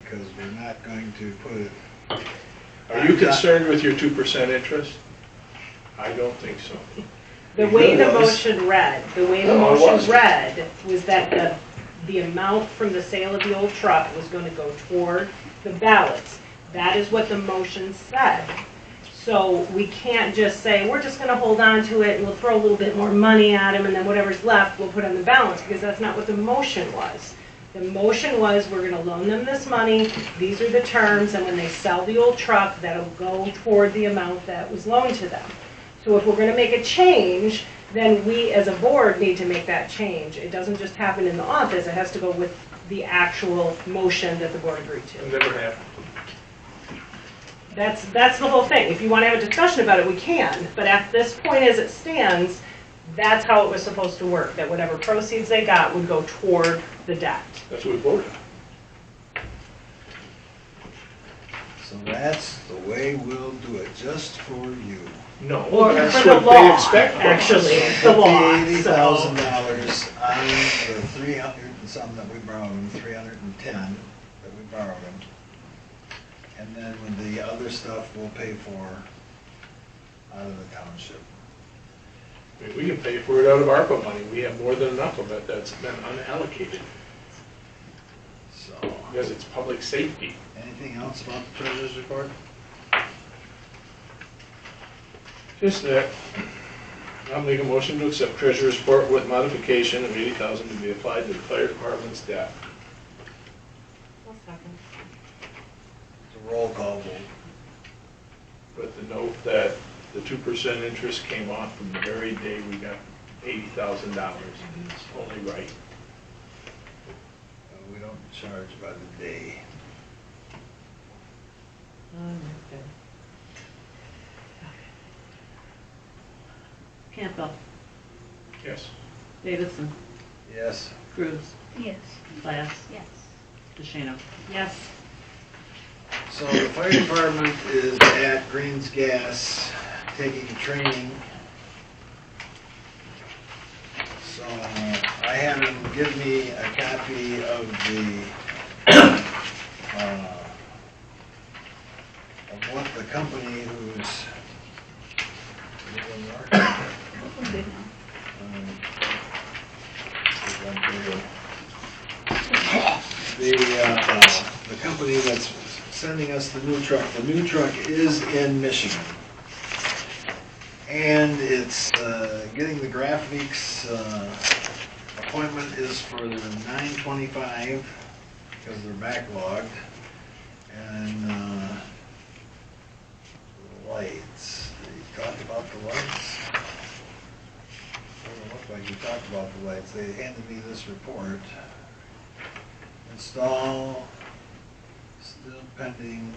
because we're not going to put it. Are you concerned with your 2% interest? I don't think so. The way the It was. motion read, was that the amount from the sale of the old truck was going to go toward the ballots. That is what the motion said. So we can't just say, we're just going to hold on to it and we'll throw a little bit more money at him and then whatever's left we'll put on the balance, because that's not what the motion was. The motion was, we're going to loan them this money, these are the terms, and when they sell the old truck, that'll go toward the amount that was loaned to them. So if we're going to make a change, then we as a board need to make that change. It doesn't just happen in the office, it has to go with the actual motion that the board agreed to. It never happened. That's the whole thing. If you want to have a discussion about it, we can, but at this point as it stands, that's how it was supposed to work, that whatever proceeds they got would go toward the debt. That's what we voted on. So that's the way we'll do it, just for you. No, Or that's for the what law, they expect from us. actually, the law. $80,000 on the 300 and some that we borrowed them, 310 that we borrowed them. And then with the other stuff we'll pay for out of the township. I mean, we can pay for it out of ARPA money. We have more than enough of it that's been unallocated So, because it's public safety. anything else about the treasurer's report? Just that, I'll make a motion to accept treasurer's report with modification of $80,000 to be applied to the fire department's debt. It's a roll call vote. But the note that the 2% interest came off from the very day we got $80,000. It's only right. We don't charge by the day. Campbell, Yes. Davidson, Yes. Cruz, Yes. Glass, Yes. DeShano. Yes. So the fire department is at Greens Gas taking training. So I had him give me a copy of what the company who's the company that's sending us the new truck. The new truck is in Michigan. And it's getting the Graphics appointment is for the 9/25 because they're backlogged. And the lights. They talked about the lights. Doesn't look like you talked about the lights. They handed me this report. Install, still pending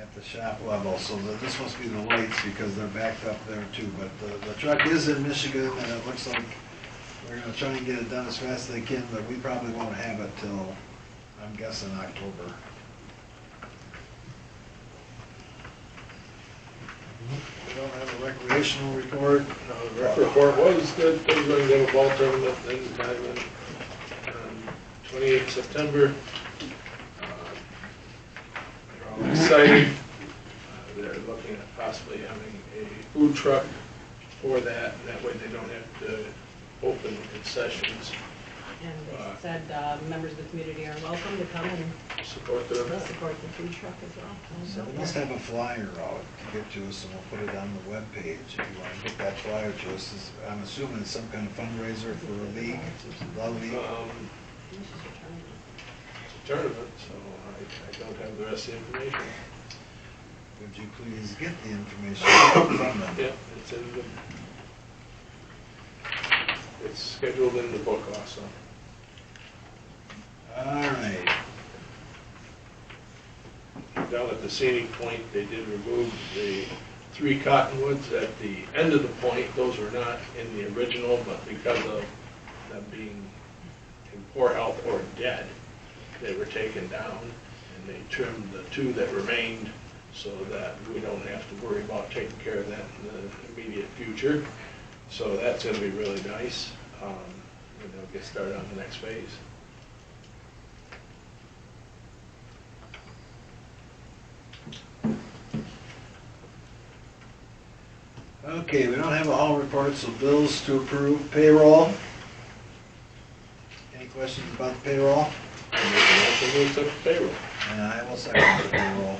at the shop level, so this must be the lights because they're backed up there too. But the truck is in Michigan and it looks like we're gonna try and get it done as fast as they can, but we probably won't have it till, I'm guessing, October. We don't have a recreational report. No, the rec report was good. They were going to have a ball tournament in Diamond on 28th September. They're all excited. They're looking at possibly having a food truck for that, and that way they don't have to open concessions. And they said members of the community are welcome to come and Support the event. support the food truck as well. So we must have a flyer out to get to us, and we'll put it on the webpage if you want to get that flyer to us. I'm assuming it's some kind of fundraiser for a league, the league. It's a tournament, so I don't have the rest of the information. Would you please get the information from them? Yeah, it's in the, it's scheduled in the book also. All right. Down at the scenic point, they did remove the 3 cottonwoods at the end of the point. Those were not in the original, but because of them being in poor health or dead, they were taken down, and they trimmed the 2 that remained so that we don't have to worry about taking care of that in the immediate future. So that's going to be really nice, and they'll get started on the next phase. Okay, we don't have all reports, so bills to approve, payroll. Any questions about the payroll? I make a motion to accept payroll. And I will second the payroll.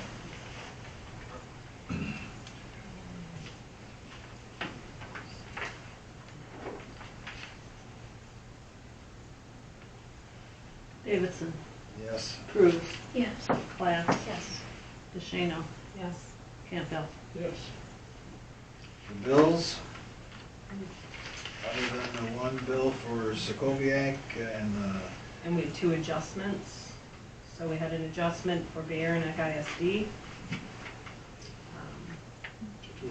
Davidson, Yes. Cruz, Yes. Glass, Yes. DeShano, Yes. Campbell. Yes. The bills, other than the one bill for Sokoviac and, And we had 2 adjustments. So we had an adjustment for Bayonne ISD.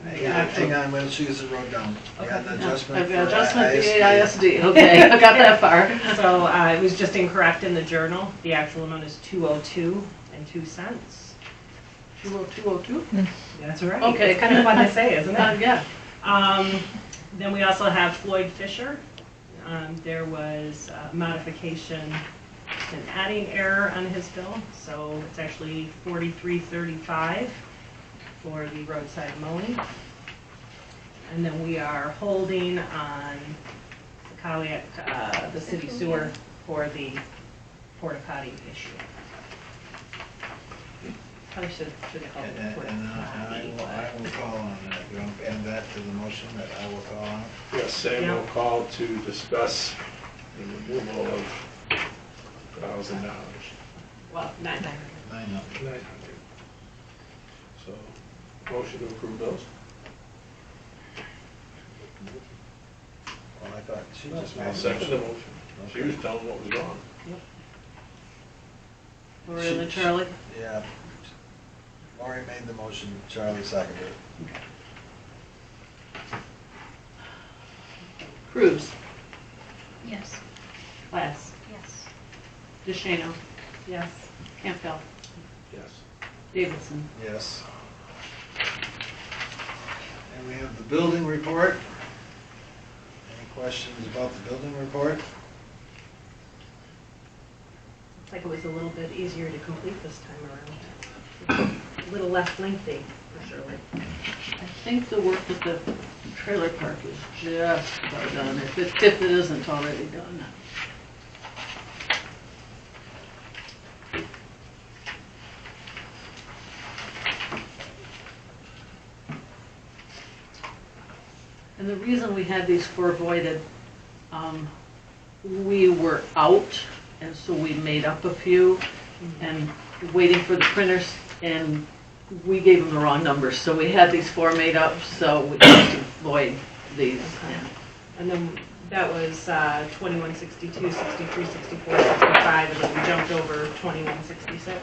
hang on, let's see if it wrote down. We got the adjustment I've for got adjustment for ISD. AISD, okay, I got that far. So it was just incorrect in the journal. The actual amount is 202.02. 20202? That's right. Okay. It's kind of fun to say, isn't it? Yeah. Then we also have Floyd Fisher. There was a modification, an adding error on his bill, so it's actually $43.35 for the roadside mowing. And then we are holding on the city sewer for the porta potty issue. Probably should have called it porta And potty. I will call on that. You want to add that to the motion that I will call on? Yes, Samuel called to discuss the removal of $1,000. Well, not that. 900. 900. So, motion to approve those? Well, I thought she just made I'll the second the motion. motion. She was telling what was wrong. Lori and Charlie? Yeah. Lori made the motion, Charlie seconded it. Cruz, Yes. Glass, Yes. DeShano, Yes. Campbell, Yes. Davidson. Yes. And we have the building report. Any questions about the building report? Looks like it was a little bit easier to complete this time around. A little less lengthy, for sure. I think the work at the trailer park is just about done, if it isn't already done. And the reason we had these 4 voided, we were out, and so we made up a few, and waiting for the printers, and we gave them the wrong numbers, so we had these 4 made up, so we had to void these. Okay. And then that was 2162, 63, 64, 65, and then we jumped over 2166.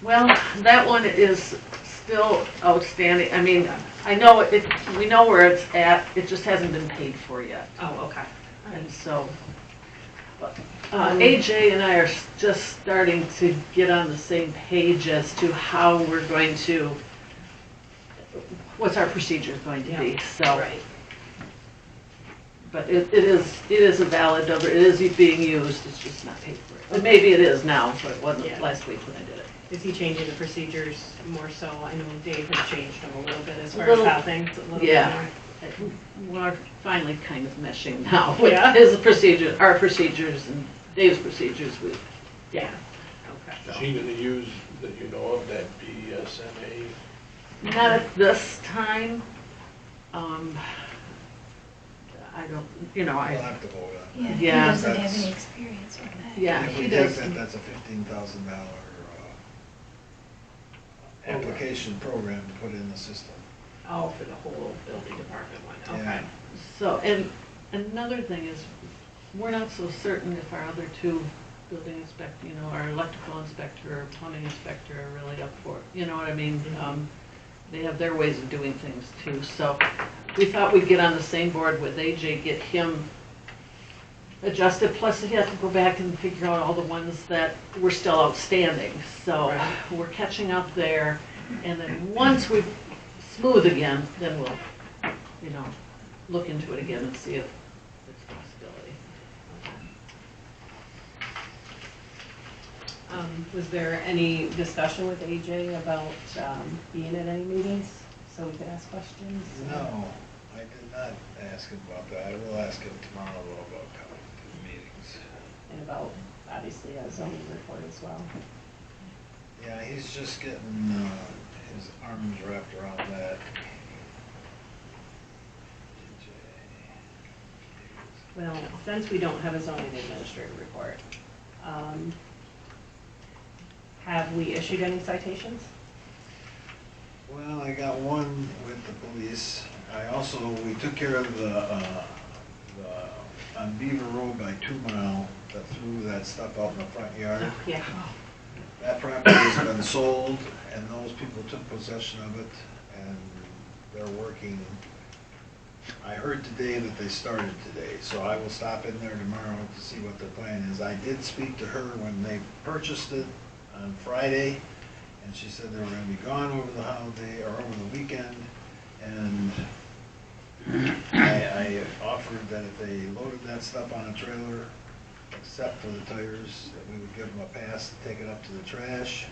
Well, that one is still outstanding. I mean, I know it, we know where it's at, it just hasn't been paid for yet. Oh, okay. And so, AJ and I are just starting to get on the same page as to how we're going to, what's our procedure going to be, so. Right. But it is a valid number, it is being used, it's just not paid for. And maybe it is now, but it wasn't Yeah. last week when I did it. Is he changing the procedures more so? I know Dave had changed them a little bit as A far as little- how things, a little bit yeah. more. We're finally kind of meshing now with Yeah. his procedures, our procedures and Dave's procedures with, Yeah, okay. Is he gonna use, that you know of, that BSNA? not at this time. I don't, We'll I, have to vote on Yeah, that. he Yeah. doesn't have That's- any experience with that. yeah, If he we take does. that, that's a $15,000 application program to put in the system. Oh, for the whole building department one, okay. Yeah. So, and another thing is, we're not so certain if our other 2 building inspector, our electrical inspector or plumbing inspector are really up for it, you know what I mean? They have their ways of doing things too, so we thought we'd get on the same board with AJ, get him adjusted, plus he has to go back and figure out all the ones that were still outstanding. So Right. we're catching up there, and then once we smooth again, then we'll, look into it again and see if it's a possibility. Was there any discussion with AJ about being at any meetings so we could ask questions? No, I did not ask him about that. I will ask him tomorrow though about coming to the meetings. And about, obviously, a zoning report as well. Yeah, he's just getting his arms wrapped around that. Well, since we don't have a zoning administrator report, have we issued any citations? Well, I got one with the police. We took care of on Beaver Road by 2 Mile, that threw that stuff out in the front yard. Yeah. That property has been sold, and those people took possession of it, and they're working. I heard today that they started today, so I will stop in there tomorrow to see what their plan is. I did speak to her when they purchased it on Friday, and she said they were gonna be gone over the holiday, or over the weekend, and I offered that if they loaded that stuff on a trailer, except for the tires, that we would give them a pass to take it up to the trash.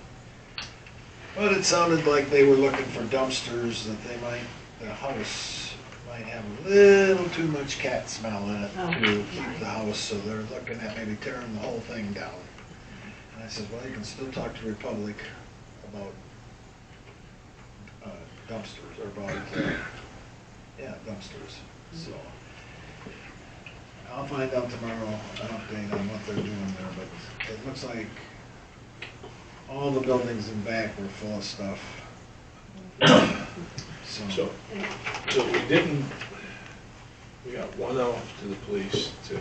But it sounded like they were looking for dumpsters, that the house might have a little too much cat smell in it to keep the house, so they're looking at maybe tearing the whole thing down. And I said, well, you can still talk to Republic about dumpsters, or about, dumpsters, so. I'll find out tomorrow an update on what they're doing there, but it looks like all the buildings in back were full of stuff. So we got one out to the police to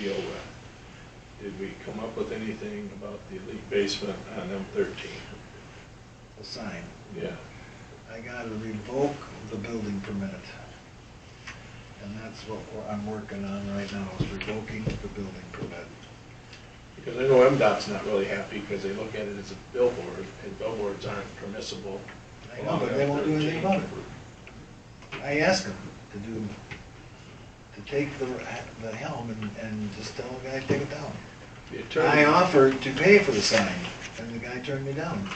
deal with. Did we come up with anything about the elite basement on M13? The sign. Yeah. I gotta revoke the building permit. And that's what I'm working on right now, is revoking the building permit. Because I know MDOT's not really happy because they look at it as a billboard, and billboards aren't permissible. I know, but they won't do anything about it. I asked them to take the helm and just tell the guy to take it down. The attorney- I offered to pay for the sign, and the guy turned me down.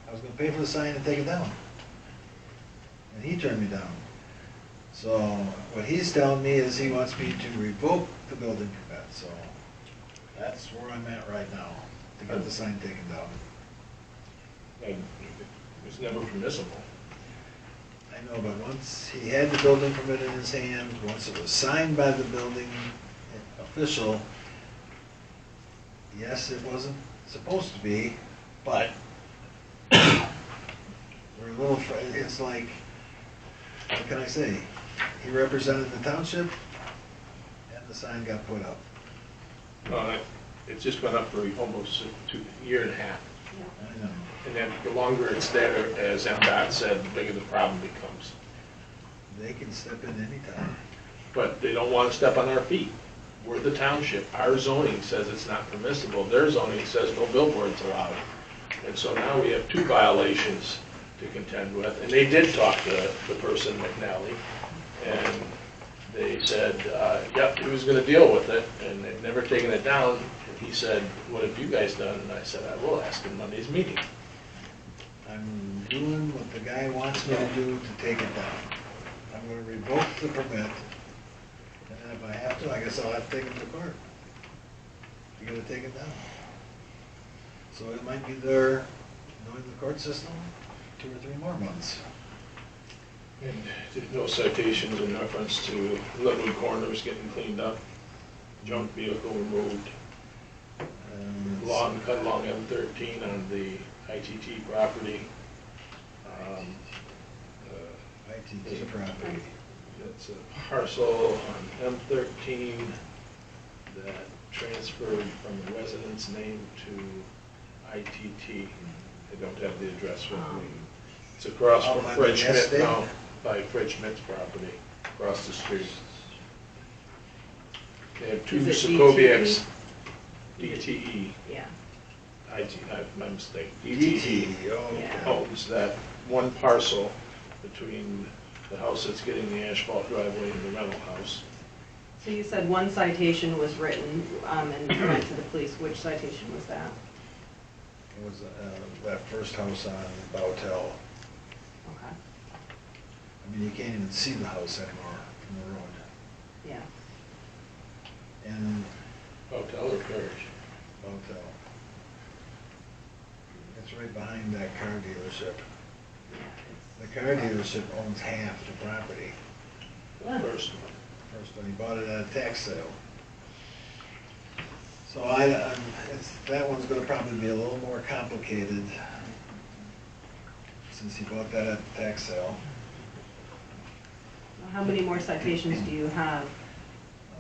I was gonna pay for the sign and take it down. And he turned me down. So what he's telling me is he wants me to revoke the building permit, so that's where I'm at right now, to get the sign taken down. And it was never permissible. I know, but once he had the building permit in his hand, once it was signed by the building official, yes, it wasn't supposed to be, but we're a little, it's like, what can I say? He represented the township, and the sign got put up. It's just been up for almost a year and a half. I know. And then the longer it's there, as MDOT said, the bigger the problem becomes. They can step in anytime. But they don't want to step on our feet. We're the township. Our zoning says it's not permissible. Their zoning says no billboards allowed. And so now we have 2 violations to contend with. And they did talk to the person, McNally, and they said, yep, he was going to deal with it, and they've never taken it down. And he said, what have you guys done? And I said, I will ask in Monday's meeting. I'm doing what the guy wants me to do to take it down. I'm gonna revoke the permit, and then if I have to, I guess I'll have to take it to court. You gotta take it down. So it might be there, knowing the court system, 2 or 3 more months. And there's no citations in reference to Linwood Corners getting cleaned up, junk vehicle removed, And cut along M13 on the ITT property. ITT property. It's a parcel on M13 that transferred from the resident's name to ITT. I don't have the address with me. It's across Oh, from by Fred the Schmidt, estate? no, by Fred Schmidt's property, across the street. They have 2 Is it Sokoviaks, DTE, Yeah. my mistake. DT, Yeah. okay. Owns that one parcel between the house that's getting the asphalt driveway and the rental house. So you said 1 citation was written and went to the police. Which citation was that? It was that first house on Bowtel. Okay. I mean, you can't even see the house anymore from the road. Yeah. And Hotel or parish? hotel. It's right behind that car dealership. The car dealership owns half the property. First one. First one, he bought it at a tax sale. So that one's gonna probably be a little more complicated since he bought that at the tax sale. How many more citations do you have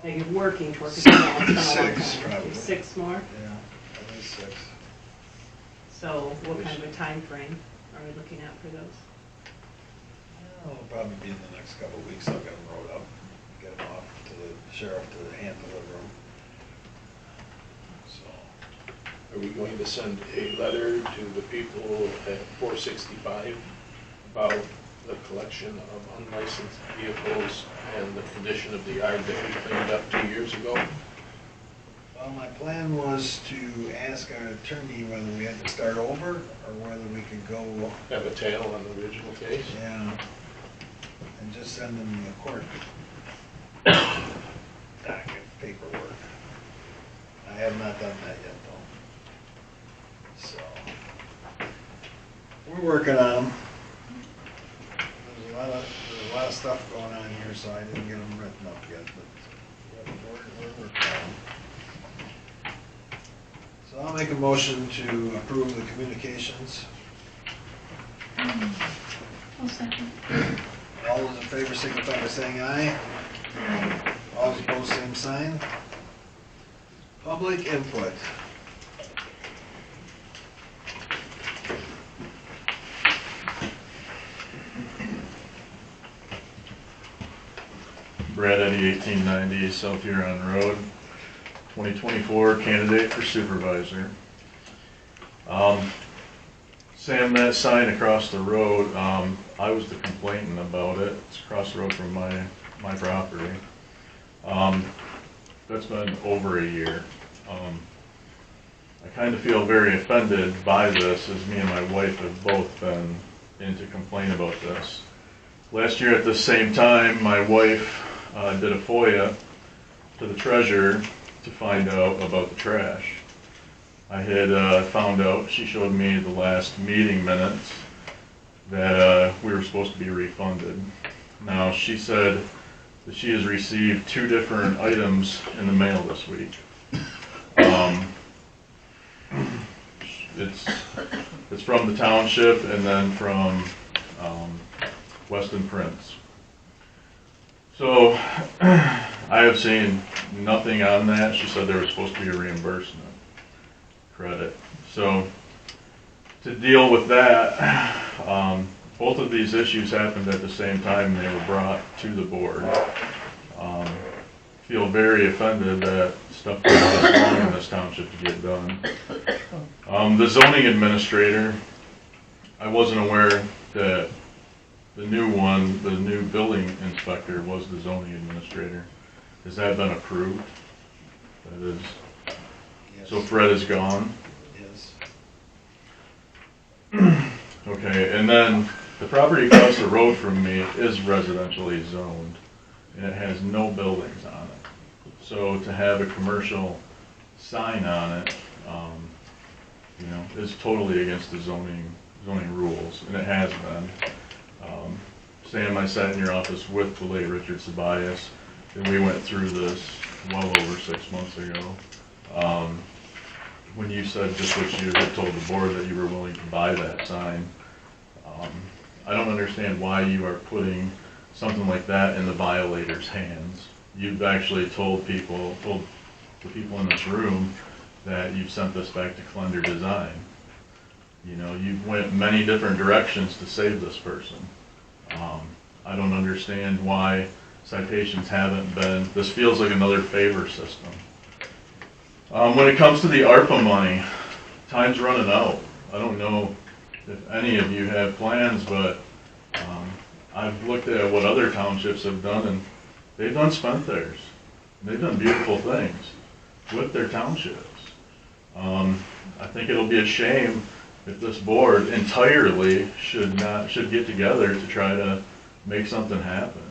that you're working towards? It's been a long Six, time. probably. 6 more? Yeah, at least 6. So what kind of a time frame are we looking at for those? It'll probably be in the next couple of weeks. I'll get them wrote up, get them off to the sheriff to hand deliver them. So, Are we going to send a letter to the people at 465 about the collection of unlicensed vehicles and the condition of the yard that we cleaned up 2 years ago? well, my plan was to ask our attorney whether we had to start over or whether we could go, Have a tail on the original case? yeah, and just send them the court docket paperwork. I have not done that yet, though. So, we're working on them. There's a lot of stuff going on here, so I didn't get them written up yet, but we're working on them. So I'll make a motion to approve the communications. I'll second. All those in favor signify by saying aye. All those opposed, same sign. Public input. Brad Eddy, 1890 South Huron Road, 2024 candidate for supervisor. Sam, that sign across the road, I was the complainant about it. It's across the road from my property. That's been over a year. I kind of feel very offended by this, as me and my wife have both been in to complain about this. Last year at the same time, my wife did a FOIA to the treasurer to find out about the trash. I had found out, she showed me the last meeting minutes, that we were supposed to be refunded. Now, she said that she has received 2 different items in the mail this week. It's from the township and then from Weston Prince. So I have seen nothing on that. She said there was supposed to be a reimbursement credit. So to deal with that, both of these issues happened at the same time. They were brought to the board. Feel very offended that stuff took this long in this township to get done. The zoning administrator, I wasn't aware that the new building inspector was the zoning administrator. Has that been approved? That is. Yes. So Fred is gone? Yes. Okay, and then the property across the road from me is residentially zoned, and it has no buildings on it. So to have a commercial sign on it, is totally against the zoning rules, and it has been. Sam, I sat in your office with the late Richard Sabias, and we went through this well over 6 months ago. When you said just what you had told the board that you were willing to buy that sign, I don't understand why you are putting something like that in the violator's hands. You've actually told the people in this room that you've sent this back to Clender Design. You've went many different directions to save this person. I don't understand why citations haven't been, this feels like another favor system. When it comes to the ARPA money, time's running out. I don't know if any of you have plans, but I've looked at what other townships have done, and they've unspent theirs. They've done beautiful things with their townships. I think it'll be a shame if this board entirely should get together to try to make something happen.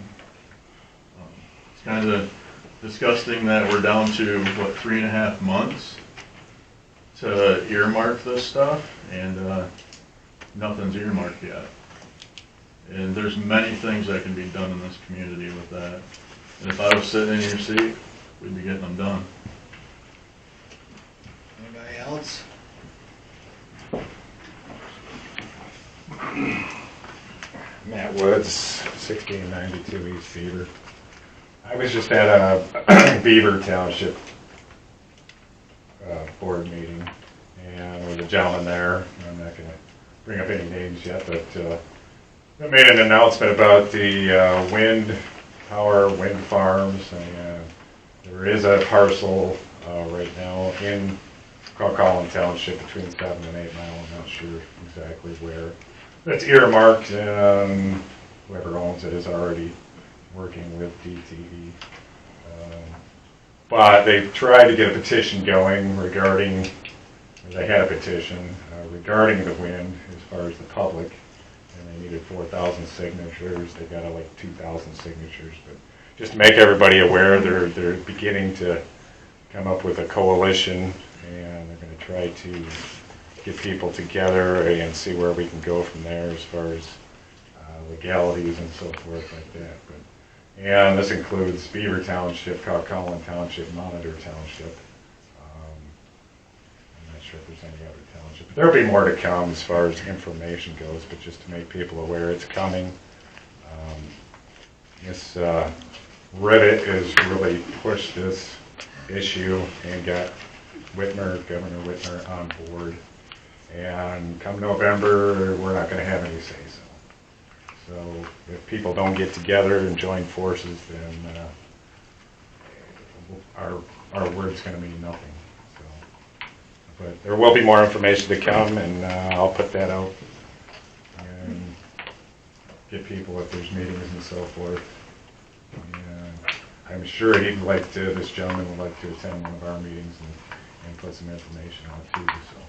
It's kind of disgusting that we're down to, what, 3.5 months to earmark this stuff, and nothing's earmarked yet. And there's many things that can be done in this community with that. And if I was sitting in your seat, we'd be getting them done. Anybody else? Matt Woods, 1692 East Beaver. I was just at a Beaver Township board meeting, and there was a gentleman there. I'm not going to bring up any names yet, but they made an announcement about the wind farms. And there is a parcel right now in Caucalan Township between 7 and 8 Mile. I'm not sure exactly where. It's earmarked, and whoever owns it is already working with DTE. But they tried to get a petition going regarding, or they had a petition regarding the wind as far as the public, and they needed 4,000 signatures. They got like 2,000 signatures, but just to make everybody aware, they're beginning to come up with a coalition, and they're going to try to get people together and see where we can go from there as far as legalities and so forth like that. And this includes Beaver Township, Caucalan Township, Monitor Township. I'm not sure if there's any other township. But there'll be more to come as far as information goes, but just to make people aware it's coming. This Reddit has really pushed this issue and got Governor Whitmer on board. And come November, we're not going to have any say-so. So if people don't get together and join forces, then our word's going to mean nothing. So, but there will be more information to come, and I'll put that out and get people if there's meetings and so forth. And I'm sure this gentleman would like to attend one of our meetings and put some information out too. So.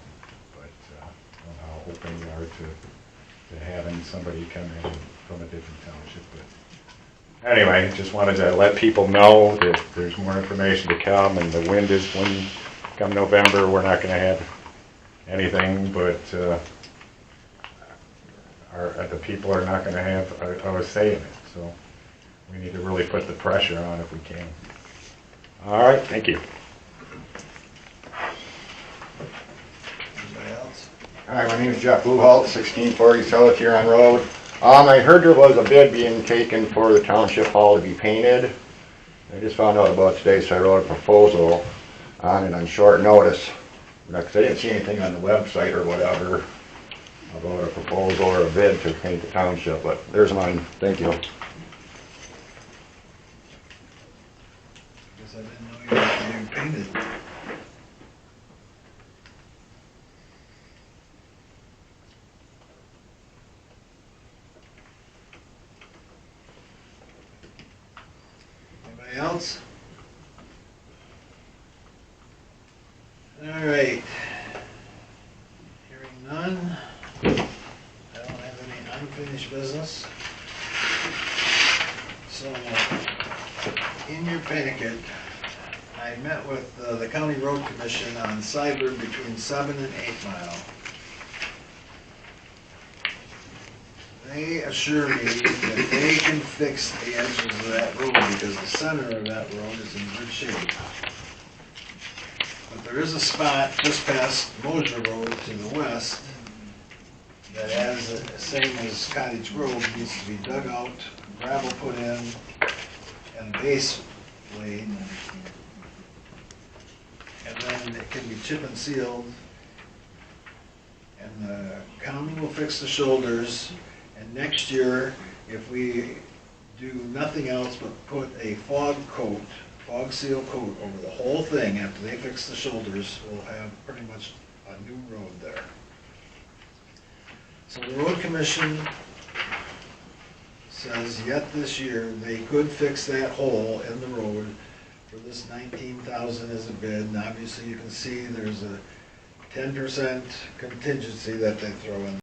How open we are to having somebody come in from a different township. But anyway, just wanted to let people know that there's more information to come, and the wind is when come November we're not going to have anything, but the people are not going to have a say in it. So we need to really put the pressure on if we can. All right, thank you. Anybody else? Hi, my name is Jeff Bluehalt, 1640 South Huron Road. I heard there was a bid being taken for the township hall to be painted. I just found out about it today, so I wrote a proposal on it on short notice. Because I didn't see anything on the website or whatever about a proposal or a bid to paint the township, but there's mine. Thank you. Guess I didn't know you were being painted. Anybody else? All right. Hearing none. I don't have any unfinished business. So, in your packet, I met with the County Road Commission on Cyber between 7 and 8 Mile. They assure me that they can fix the edges of that road because the center of that road is in good shape. But there is a spot just past Mosier Road to the west that has the same as Cottage Grove, needs to be dug out, gravel put in, and a base laid. And then it can be chip and sealed. And the county will fix the shoulders. And next year, if we do nothing else but put a fog seal coat over the whole thing after they fix the shoulders, we'll have pretty much a new road there. So the road commission says yet this year they could fix that hole in the road for this 19,000 as a bid. And obviously you can see there's a 10% contingency that they throw in.